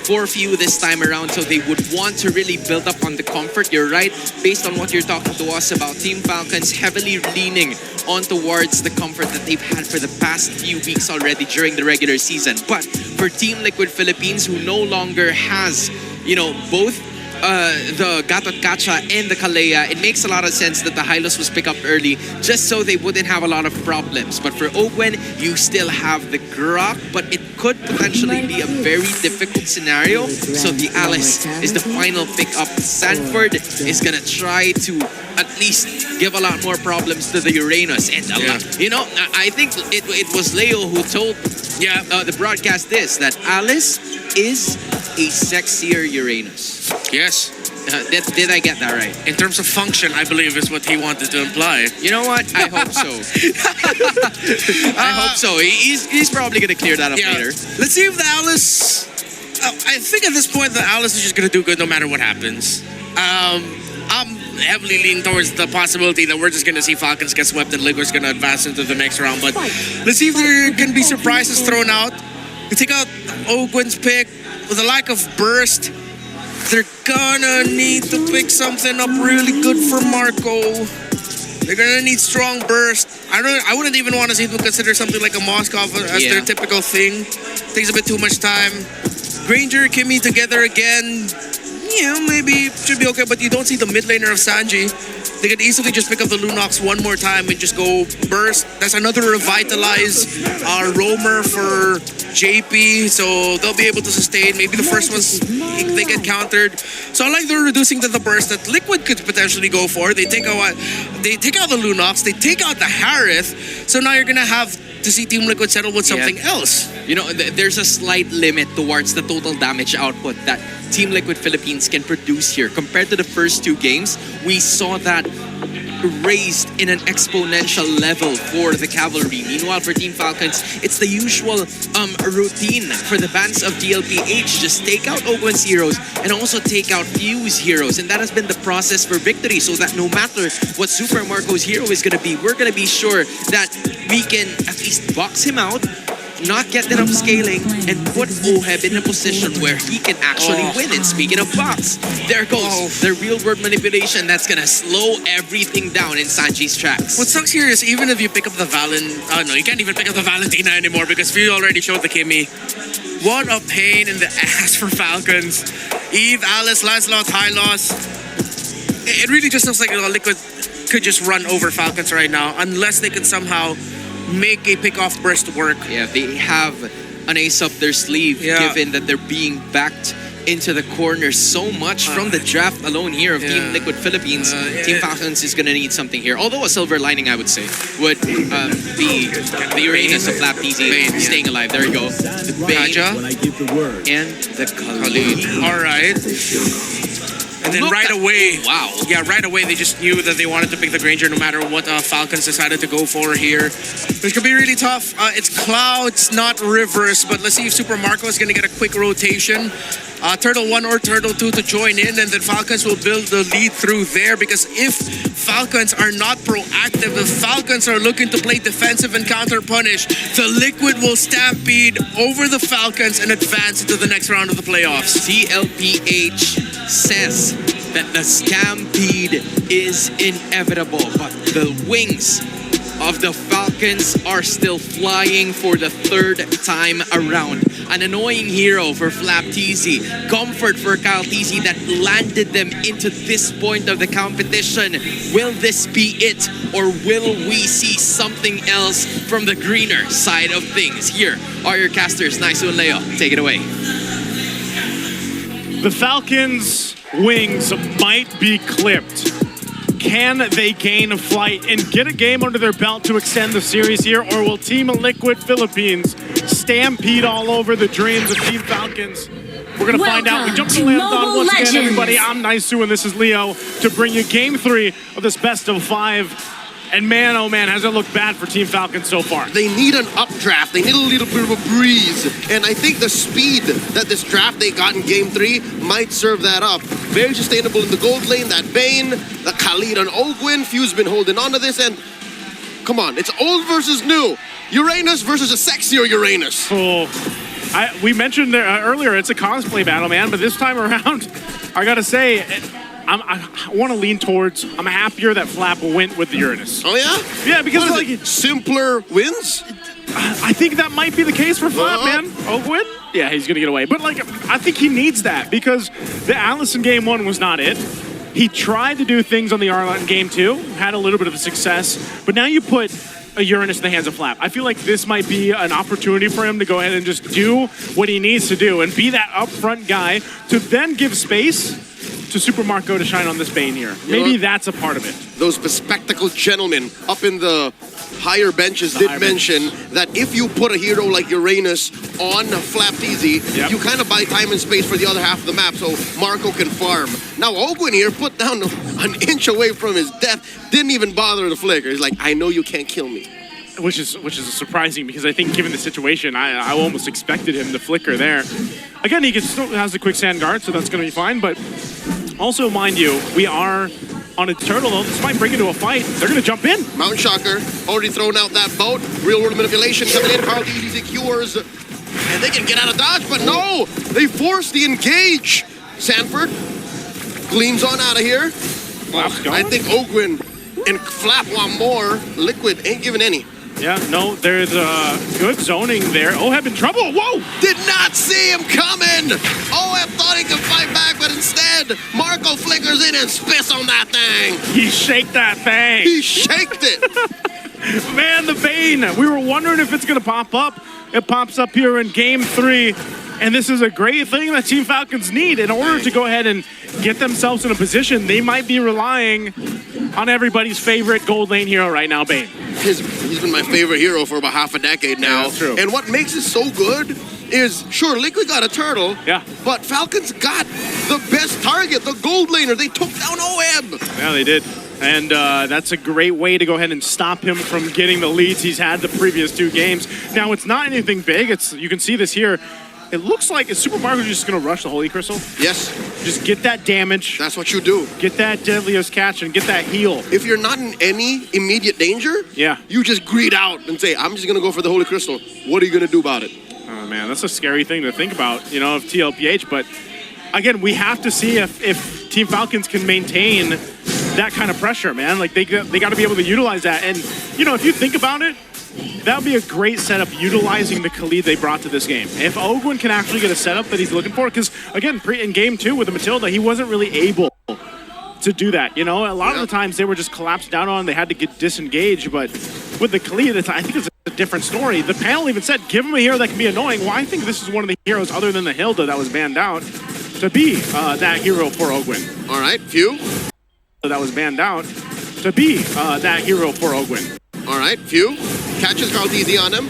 for few this time around, so they would want to really build up on the comfort. You're right, based on what you're talking to us about, Team Falcons heavily leaning on towards the comfort that they've had for the past few weeks already during the regular season. But for Team Liquid Philippines, who no longer has, you know, both the Gatot Kacha and the Kalea, it makes a lot of sense that the Hylos was picked up early just so they wouldn't have a lot of problems. But for Ogwen, you still have the Grok, but it could potentially be a very difficult scenario. So the Alice is the final pickup. Sanford is gonna try to at least give a lot more problems to the Uranus. And you know, I think it was Leo who told the broadcast this, that Alice is a sexier Uranus. Yes. Did I get that right? In terms of function, I believe is what he wanted to imply. You know what? I hope so. I hope so. He's probably going to clear that up later. Let's see if the Alice... I think at this point, the Alice is just going to do good no matter what happens. I'm heavily leaning towards the possibility that we're just going to see Falcons get swept and Liquid's going to advance into the next round. But let's see if there can be surprises thrown out. You take out Ogwen's pick with a lack of burst. They're gonna need to pick something up really good for Marco. They're gonna need strong burst. I wouldn't even want to see them consider something like a Moskov as their typical thing. Takes a bit too much time. Granger, Kimmy together again. Yeah, maybe should be okay, but you don't see the mid laner of Sanji. They could easily just pick up the Lunox one more time and just go burst. That's another revitalize roamer for JP, so they'll be able to sustain. Maybe the first ones, they get countered. So I like they're reducing to the burst that Liquid could potentially go for. They take out the Lunox, they take out the Harith, so now you're gonna have to see Team Liquid settle with something else. You know, there's a slight limit towards the total damage output that Team Liquid Philippines can produce here. Compared to the first two games, we saw that raised in an exponential level for the Cavalry. Meanwhile, for Team Falcons, it's the usual routine for the bands of TLPH. Just take out Ogwen's heroes and also take out Fuse heroes. And that has been the process for victory, so that no matter what Super Marco's hero is going to be, we're going to be sure that we can at least box him out, not get enough scaling, and put Oheb in a position where he can actually win. And speaking of box, there goes the real-world manipulation that's gonna slow everything down in Sanji's tracks. What sucks here is even if you pick up the no, you can't even pick up the Valentina anymore because we already showed the Kimmy. What a pain in the ass for Falcons. Eve, Alice, Lancelot, Hylos. It really just looks like Liquid could just run over Falcons right now unless they can somehow make a pick-off burst work. Yeah, they have an ace up their sleeve, given that they're being backed into the corner so much from the draft alone here of Team Liquid Philippines. Team Falcons is going to need something here. Although a silver lining, I would say, would be the Uranus of Flap TZ staying alive. There you go. The Bane and the Khalid. All right. And then right away, right away they just knew that they wanted to pick the Granger no matter what Falcons decided to go for here. Which could be really tough. It's Clouds, not Rivers, but let's see if Super Marco is going to get a quick rotation. Turtle 1 or Turtle 2 to join in, and then Falcons will build the lead through there, because if Falcons are not proactive, if Falcons are looking to play defensive and counter punish, the Liquid will stampede over the Falcons and advance into the next round of the playoffs. TLPH says that the stampede is inevitable, but the wings of the Falcons are still flying for the third time around. An annoying hero for Flap TZ, comfort for Kyle TZ that landed them into this point of the competition. Will this be it, or will we see something else from the greener side of things? Here are your casters, Naisu and Leo. Take it away. The Falcons' wings might be clipped. Can they gain flight and get a game under their belt to extend the series here, or will Team Liquid Philippines stampede all over the dreams of Team Falcons? We're going to find out. We jump to Landon once again, everybody. I'm Naisu, and this is Leo to bring you Game 3 of this best of 5. And man, oh man, has it looked bad for Team Falcons so far. They need an updraft. They need a little bit of a breeze. And I think the speed that this draft they got in Game 3 might serve that up. Very sustainable in the gold lane. That Bane, the Khalid and Ogwen. Few's been holding on to this. And come on, it's old versus new. Uranus versus a sexier Uranus. Oh, We mentioned there, earlier it's a cosplay battle, man, but this time around, I gotta say, I want to lean towards. I'm happier that Flap went with the Uranus. Oh yeah? Yeah, because What is it, simpler wins? I think that might be the case for Flap, man. Ogwin? Yeah, he's gonna get away. But like, I think he needs that because the Atlas in game 1 was not it. He tried to do things on the Arlot in game 2, had a little bit of a success, but now you put a Uranus in the hands of Flap. I feel like this might be an opportunity for him to go ahead and just do what he needs to do and be that upfront guy to then give space to Super Marco to shine on this Bane here. Maybe that's a part of it. Those bespectacled gentlemen up in the higher benches did mention that if you put a hero like Uranus on Flap Easy, you kind of buy time and space for the other half of the map so Marco can farm. Now Ogwin here put down an inch away from his death, didn't even bother to flicker. He's like, I know you can't kill me. Which is surprising because I think given the situation, I almost expected him to flicker there. Again, he still has the quicksand guard, so that's going to be fine, but also, mind you, we are on a turtle, though. This might bring it to a fight. They're going to jump in. Mountain Shocker already thrown out that boat. Real world manipulation coming in. Carl Easy secures. And they can get out of dodge, but no! They force the engage. Sanford gleams on out of here. I think Ogwin and Flap want more. Liquid ain't giving any. Yeah, no, there's good zoning there. Oheb in trouble. Whoa! Did not see him coming. Oheb thought he could fight back, but instead, Marco flickers in and spits on that thing. He shaked that thing. He shaked it. Man, the Bane. We were wondering if it's going to pop up. It pops up here in game 3. And this is a great thing that Team Falcons need in order to go ahead and get themselves in a position. They might be relying on everybody's favorite gold lane hero right now, Bane. He's been my favorite hero for about half a decade now. Yeah, that's true. And what makes it so good is, sure, Liquid got a turtle, but Falcons got the best target, the gold laner. They took down Oheb. Yeah, they did. And that's a great way to go ahead and stop him from getting the leads he's had the previous 2 games. Now, it's not anything big. You can see this here. It looks like is Super Mario just going to rush the Holy Crystal? Yes. Just get that damage. That's what you do. Get that Deadliest Catch and get that heal. If you're not in any immediate danger, you just greed out and say, I'm just going to go for the Holy Crystal. What are you going to do about it? Oh, man, that's a scary thing to think about, you know, of TLPH. But, again, we have to see if Team Falcons can maintain that kind of pressure, man. Like, they got to be able to utilize that. And, you know, if you think about it, that would be a great setup utilizing the Khalid they brought to this game. If Ogwin can actually get a setup that he's looking for, because, again, in game 2 with the Matilda, he wasn't really able to do that. You know, a lot of the times they were just collapsed down on, they had to get disengaged, but with the Khalid, I think it's a different story. The panel even said, give him a hero that can be annoying. Well, I think this is one of the heroes other than the Hilda that was banned out to be that hero for Ogwin. All right, Few. That was banned out to be that hero for Ogwin. All right, Few catches Carl DZ on him,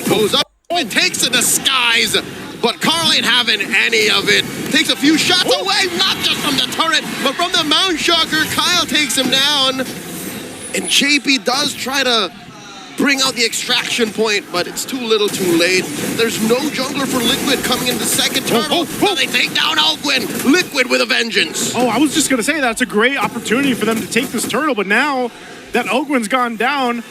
goes up and takes the disguise, but Carl ain't having any of it. Takes a few shots away, not just from the turret, but from the Mount Shocker. Kyle takes him down, and JP does try to bring out the extraction point, but it's too little too late. There's no jungler for Liquid coming into the second turtle. Well, they take down Ogwin. Liquid with a vengeance. Oh, I was just going to say that's a great opportunity for them to take this turtle, but now that Ogwin's gone down,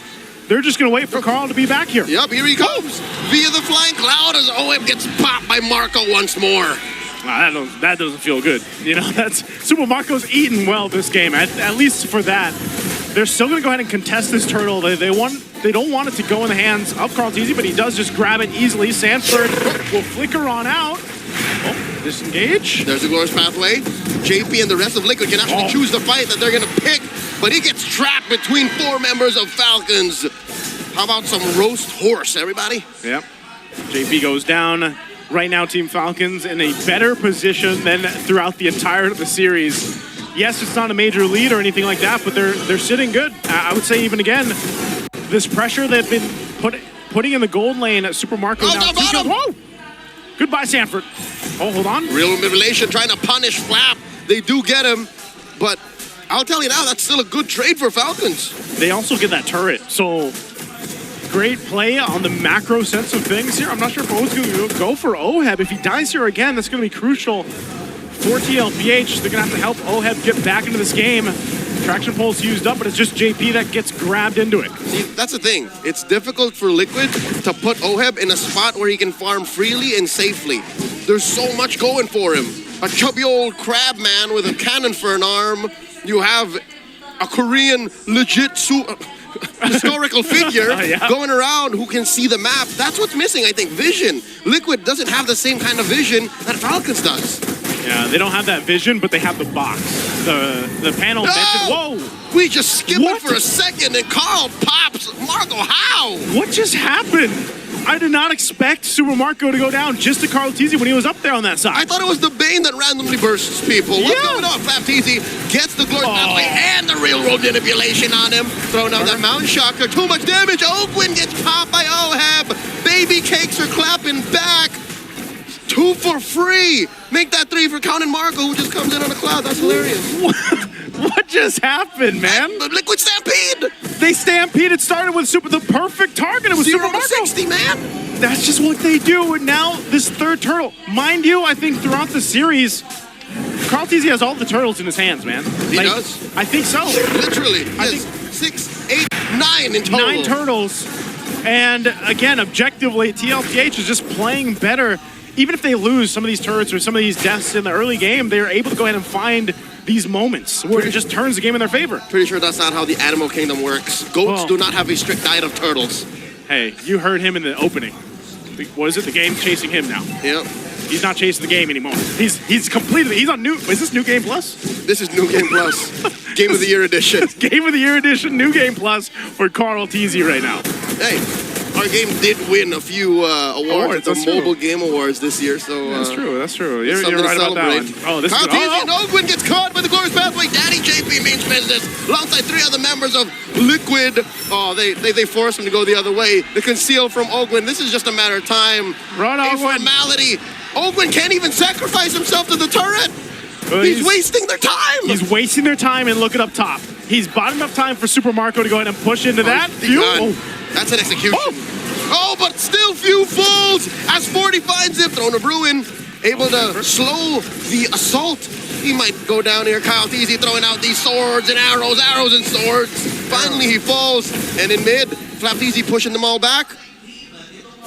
they're just going to wait for Carl to be back here. Yep, here he comes. Via the flying cloud as OM gets popped by Marco once more. That doesn't feel good. You know, that's Super Marco's eaten well this game, at least for that. They're still going to go ahead and contest this turtle. They don't want it to go in the hands of Carl Teasy, but he does just grab it easily. Sanford will flicker on out. Oh, disengage. There's the glorious pathway. JP and the rest of Liquid can actually choose the fight that they're going to pick, but he gets trapped between 4 members of Falcons. How about some roast horse, everybody? Yep. JP goes down. Right now, Team Falcons in a better position than throughout the entire of the series. Yes, it's not a major lead or anything like that, but they're sitting good. I would say even again, this pressure they've been putting in the gold lane at Super Marco now. Whoa! Goodbye, Sanford. Oh, hold on. Real manipulation trying to punish Flap. They do get him, but I'll tell you now, that's still a good trade for Falcons. They also get that turret, so great play on the macro sense of things here. I'm not sure if O's going to go for Oheb. If he dies here again, that's going to be crucial for TLPH. They're going to have to help Oheb get back into this game. Traction pole's used up, but it's just JP that gets grabbed into it. See, that's the thing. It's difficult for Liquid to put Oheb in a spot where he can farm freely and safely. There's so much going for him. A chubby old crab man with a cannon for an arm. You have a Korean legit historical figure going around who can see the map. That's what's missing, I think. Vision. Liquid doesn't have the same kind of vision that Falcons does. Yeah, they don't have that vision, but they have the box. The panel mentioned. Whoa! We just skipped it for a second and Carl pops. Marco, how? What just happened? I did not expect Super Marco to go down just to Carl Teasy when he was up there on that side. I thought it was the Bane that randomly bursts people. What's going on? Flap Teasy gets the glory pathway and the railroad manipulation on him. Throwing out that Mountain Shocker. Too much damage. Oakwin gets popped by Oheb. Baby cakes are clapping back. 2 for free. Make that 3 for Count and Marco, who just comes in on a cloud. That's hilarious. What just happened, man? The Liquid Stampede. They stampeded, started with the perfect target. It was Super Marco. 60, man. That's just what they do. And now this third turtle. Mind you, I think throughout the series, Carl Teasy has all the turtles in his hands, man. He does? I think so. Literally. I think 6, 8, 9 in total. 9 turtles. And again, objectively, TLPH is just playing better. Even if they lose some of these turrets or some of these deaths in the early game, they're able to go ahead and find these moments where it just turns the game in their favor. Pretty sure that's not how the Animal Kingdom works. Goats do not have a strict diet of turtles. Hey, you heard him in the opening. What is it? The game's chasing him now. Yep. He's not chasing the game anymore. He's completely. He's on new. Is this New Game Plus? This is New Game Plus. Game of the Year edition. Game of the Year edition, New Game Plus for Carl Teasy right now. Hey, our game did win a few awards at the Mobile Game Awards this year, so... that's true, that's true. You're something right to about that celebrate. one. Oh, this Carl is... Teasy and Oakwin gets caught by the Glorious Pathway. Daddy JP means business. Alongside 3 other members of Liquid. Oh, they force him to go the other way. The conceal from Oakwin. This is just a matter of time. Run, a Oakwin. formality. Oakwin can't even sacrifice himself to the turret. He's wasting their time. He's wasting their time and looking up top. He's bought enough time for Super Marco to go ahead and push into that. That's an execution. Oh, but still few falls as 40 finds him. Throne of Ruin, able to slow the assault. He might go down here. Kyle Teasy throwing out these swords and arrows and swords. Finally, he falls. And in mid, Flap Teasy pushing them all back.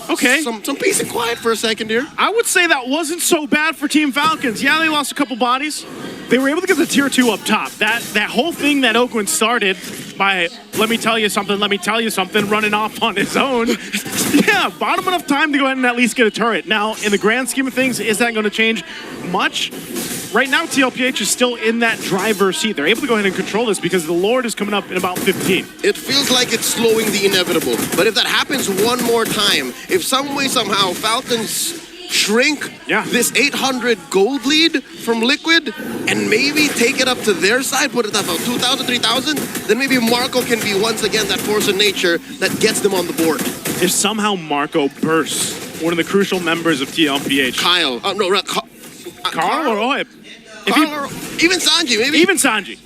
Okay. Some peace and quiet for a second here. I would say that wasn't so bad for Team Falcons. Yeah, they lost a couple bodies. They were able to get the tier 2 up top. That whole thing that Oakwin started by, let me tell you something, running off on his own. Yeah, bought him enough time to go ahead and at least get a turret. Now, in the grand scheme of things, is that going to change much? Right now, TLPH is still in that driver's seat. They're able to go ahead and control this because the Lord is coming up in about 15. It feels like it's slowing the inevitable. But if that happens one more time, if some way, somehow, Falcons shrink this 800 gold lead from Liquid and maybe take it up to their side, put it at about 2,000, 3,000, then maybe Marco can be once again that force of nature that gets them on the board. If somehow Marco bursts one of the crucial members of TLPH. Kyle. Carl or Oheb? Even Sanji, maybe? Even Sanji.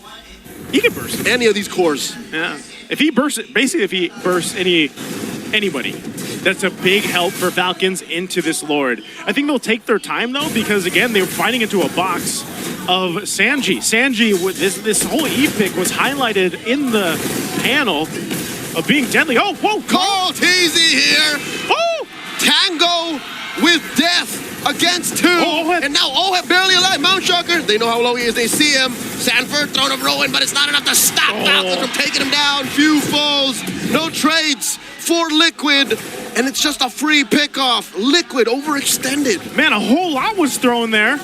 He can burst. Any of these cores. Yeah. If he bursts anybody, that's a big help for Falcons into this Lord. I think they'll take their time, though, because, again, they were fighting into a box of Sanji. Sanji, this whole E-pick was highlighted in the panel of being deadly. Oh, whoa! Carl Teasy here! Oh! Tango with death against 2. And now Oheb barely alive. Mount Shocker, they know how low he is. They see him. Sanford, Throne of Ruin, but it's not enough to stop Falcons from taking him down. Few falls, no trades for Liquid, and it's just a free pickoff. Liquid overextended. Man, a whole lot was thrown there.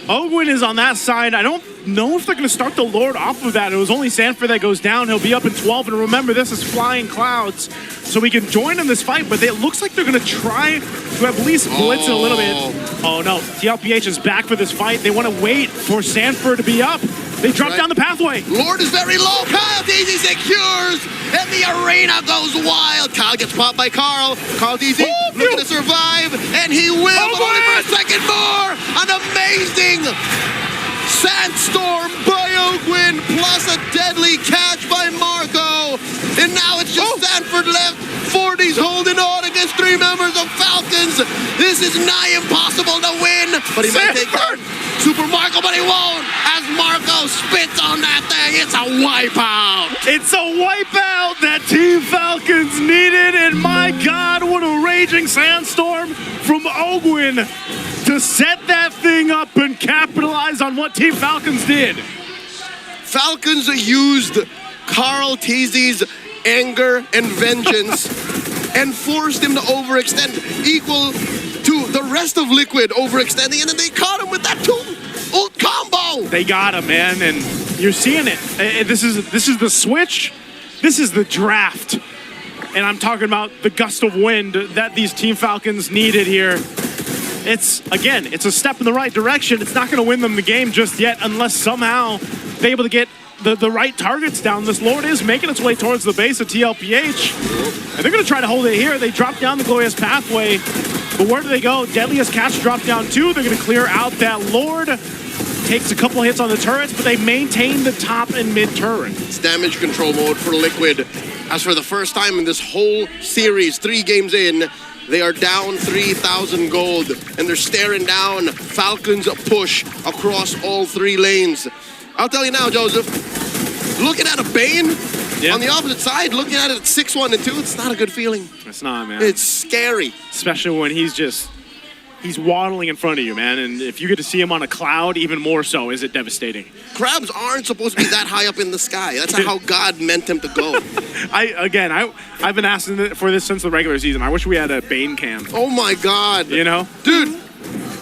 Oakwin is on that side. I don't know if they're going to start the Lord off of that. It was only Sanford that goes down. He'll be up in 12, and remember, this is Flying Clouds, so we can join in this fight, but it looks like they're going to try to at least blitz it a little bit. Oh, no. TLPH is back for this fight. They want to wait for Sanford to be up. They drop down the pathway. Lord is very low. Kyle Teasy secures, and the arena goes wild. Kyle gets popped by Carl. Carl Teasy looking to survive, and he will, but only for a second more. An amazing Sandstorm by Oakwin, plus a deadly catch by Marco. And now it's just Sanford left. 40's holding on against 3 members of Falcons. This is nigh impossible to win, but he might take down Super Marco, but he won't, as Marco Marco spits on that thing. It's a wipeout. It's a wipeout that Team Falcons needed, and my God, what a raging sandstorm from Ogwin to set that thing up and capitalize on what Team Falcons did. Falcons used Carl Teasy's anger and vengeance and forced him to overextend, equal to the rest of Liquid overextending, and then they caught him with that ult combo. They got him, man, and you're seeing it. This is the switch. This is the draft. And I'm talking about the gust of wind that these Team Falcons needed here. It's a step in the right direction. It's not going to win them the game just yet unless somehow they're able to get the right targets down. This Lord is making its way towards the base of TLPH. And they're going to try to hold it here. They drop down the Glorious Pathway. But where do they go? Deadliest Catch drop down too. They're going to clear out that Lord. Takes a couple hits on the turrets, but they maintain the top and mid turret. It's damage control mode for Liquid. As for the first time in this whole series, 3 games in, they are down 3,000 gold, and they're staring down Falcons push across all 3 lanes. I'll tell you now, Joseph, looking at a Bane on the opposite side, looking at it at 6-1 and 2, it's not a good feeling. It's not, man. It's scary. Especially when he's waddling in front of you, man. And if you get to see him on a cloud, even more so, is it devastating. Crabs aren't supposed to be that high up in the sky. That's how God meant him to go. I've been asking for this since the regular season. I wish we had a Bane cam. Oh my God. You know? Dude,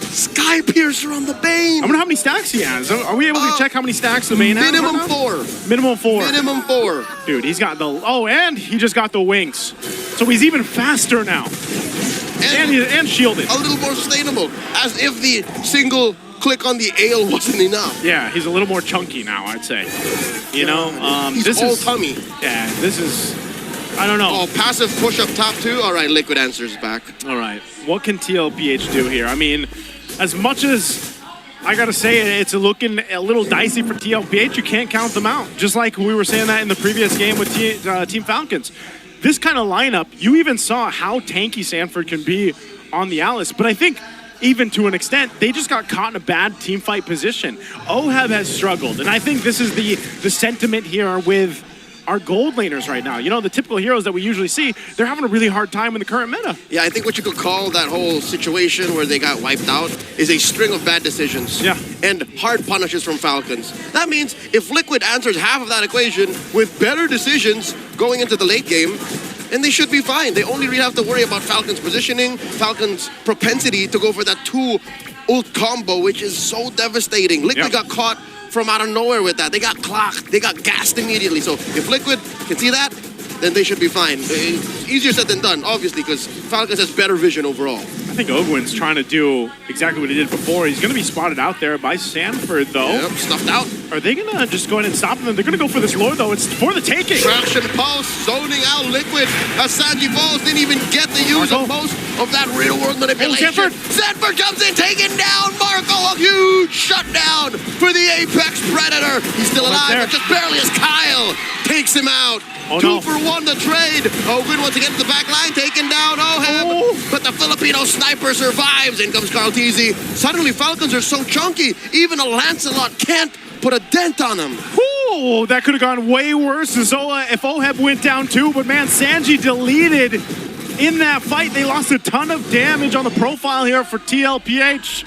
Sky Piercer on the Bane. I wonder how many stacks he has. Are we able to check how many stacks the Bane has? Minimum 4. Minimum 4. Minimum 4. Dude, he's got and he just got the wings. So he's even faster now. And shielded. A little more sustainable, as if the single click on the ale wasn't enough. Yeah, he's a little more chunky now, I'd say. You know, he's this all is tummy. Yeah, this is. I don't know. Oh, passive push up top too. All right, Liquid answers back. All right, what can TLPH do here? I mean, as much as I gotta say it's looking a little dicey for TLPH, you can't count them out. Just like we were saying that in the previous game with Team Falcons. This kind of lineup, you even saw how tanky Sanford can be on the Alice. But I think even to an extent, they just got caught in a bad team fight position. Oheb has struggled, and I think this is the sentiment here with our gold laners right now. You know, the typical heroes that we usually see, they're having a really hard time in the current meta. Yeah, I think what you could call that whole situation where they got wiped out is a string of bad decisions. Yeah. And hard punishes from Falcons. That means if Liquid answers half of that equation with better decisions going into the late game, and they should be fine. They only really have to worry about Falcons' positioning, Falcons' propensity to go for that 2 ult combo, which is so devastating. Liquid got caught from out of nowhere with that. They got clocked. They got gassed immediately. So if Liquid can see that, then they should be fine. Easier said than done, obviously, because Falcons has better vision overall. I think Ogwin's trying to do exactly what he did before. He's going to be spotted out there by Sanford, though. Yep, stuffed out. Are they going to just go ahead and stop them? They're going to go for this Lord, though. It's for the taking. Traction Pulse, zoning out Liquid. Sanji Falls didn't even get the use of most of that real-world manipulation. Sanford comes in, taking down Marco. A huge shutdown for the Apex Predator. He's still alive, but just barely as Kyle takes him out. Oh, 2 for 1 to trade. Ogwin wants to get to the back line, taking down Oheb. But the Filipino sniper survives. In comes Carl Teasy. Suddenly, Falcons are so chunky, even a Lancelot can't put a dent on them. Ooh, that could have gone way worse. Zola, if Oheb went down too, but man, Sanji deleted in that fight. They lost a ton of damage on the profile here for TLPH.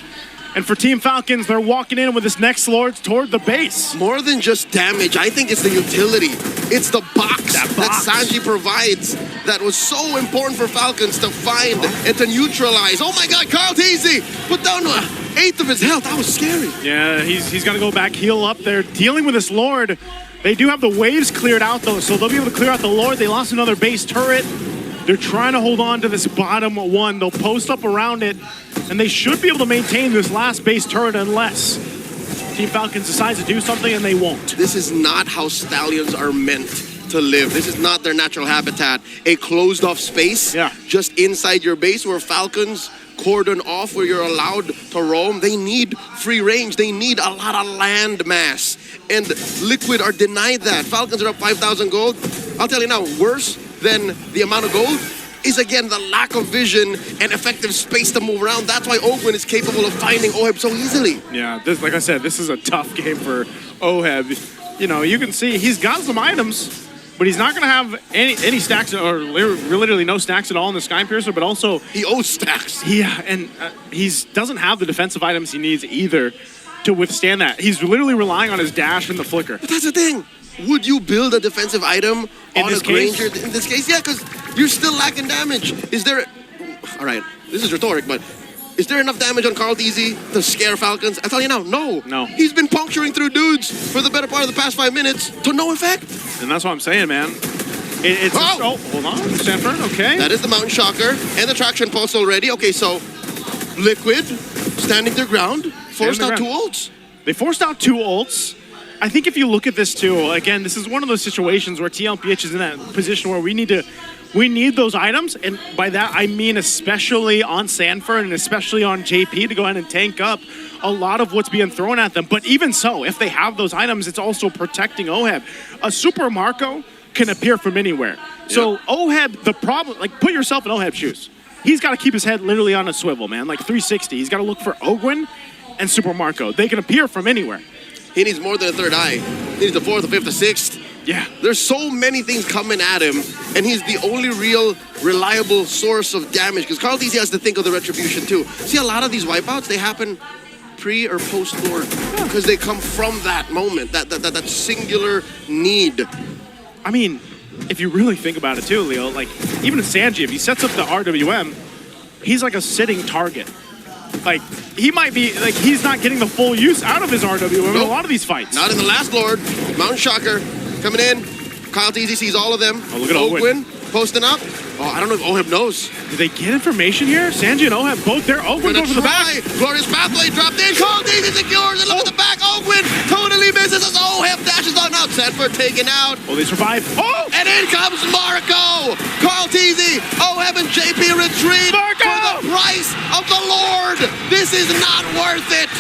And for Team Falcons, they're walking in with this next Lord toward the base. More than just damage, I think it's the utility. It's the box that Sanji provides that was so important for Falcons to find and to neutralize. Oh my God, Carl Teasy put down 1/8 of his health. That was scary. Yeah, he's going to go back, heal up there, dealing with this Lord. They do have the waves cleared out, though, so they'll be able to clear out the Lord. They lost another base turret. They're trying to hold on to this bottom 1. They'll post up around it, and they should be able to maintain this last base turret unless Team Falcons decides to do something, and they won't. This is not how Stallions are meant to live. This is not their natural habitat. A closed-off space just inside your base where Falcons cordon off, where you're allowed to roam. They need free range. They need a lot of land mass. And Liquid are denied that. Falcons are up 5,000 gold. I'll tell you now, worse than the amount of gold is again the lack of vision and effective space to move around. That's why Ogwin is capable of finding Oheb so easily. Yeah, this, like I said, this is a tough game for Oheb. You know, you can see he's got some items, but he's not going to have any stacks or literally no stacks at all in the Sky Piercer, but also... He owes stacks. Yeah, and he doesn't have the defensive items he needs either to withstand that. He's literally relying on his dash and the flicker. But that's the thing. Would you build a defensive item In on this a Granger in this case? Yeah, because you're still lacking damage. Is there... All right, this is rhetoric, but is there enough damage on Carl Easy to scare Falcons? I tell you now, no. No. He's been puncturing through dudes for the better part of the past 5 minutes to no effect. And that's what I'm saying, man. It's Oh! hold on, Stanford, okay. That is the Mountain Shocker and the Traction Pulse already. Okay, so Liquid standing their ground, forced their out 2 ground. ults. They forced out 2 ults. I think if you look at this too, again, this is one of those situations where TLPH is in that position where we need those items, and by that I mean especially on Sanford and especially on JP to go ahead and tank up a lot of what's being thrown at them. But even so, if they have those items, it's also protecting Oheb. A Super Marco can appear from anywhere. So Oheb, the problem, like put yourself in Oheb's shoes. He's got to keep his head literally on a swivel, man, like 360. He's got to look for Ogwin and Super Marco. They can appear from anywhere. He needs more than a third eye. He needs a 4th, a 5th, a 6th. Yeah. There's so many things coming at him, and he's the only real reliable source of damage, because Carl Easy has to think of the retribution too. See, a lot of these wipeouts, they happen pre or post Lord, because they come from that moment, that singular need. I mean, if you really think about it too, Leo, like even Sanji, if he sets up the RWM, he's like a sitting target. Like, he might be, like, he's not getting the full use out of his RWM in a lot of these fights. Not in the last Lord. Mountain Shocker coming in. Kyle Easy sees all of them. Oh, look at Ogwin posting up. Oh, I don't know if Oheb knows. Did they get information here? Sanji and Oheb both there. Ogwin goes to the back. Glorious Pathway dropped in. Kyle Easy secures. And look at the back. Ogwin totally misses as Oheb dashes on out. Sanford taken out. Oh, they survive. Oh! And in comes Marco. Carl Easy. Oheb and JP retreat. Marco! For the price of the Lord. This is not worth it.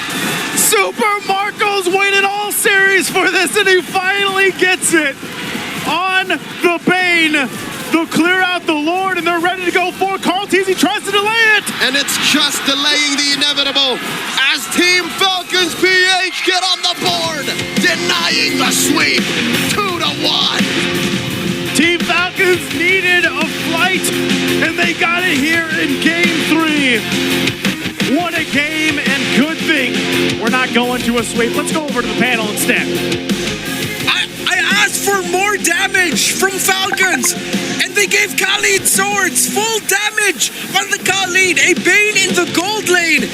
Super Marco's waited all series for this, and he finally gets it. On the Bane, they'll clear out the Lord, and they're ready to go for Carl Easy tries to delay it. And it's just delaying the inevitable as Team Falcons PH get on the board, denying the sweep 2-1. Team Falcons needed a flight, and they got it here in Game 3. What a game, and good thing we're not going to a sweep. Let's go over to the panel instead. I asked for more damage from Falcons, and they gave Khalid swords, full damage on the Khalid, a Bane in the gold lane.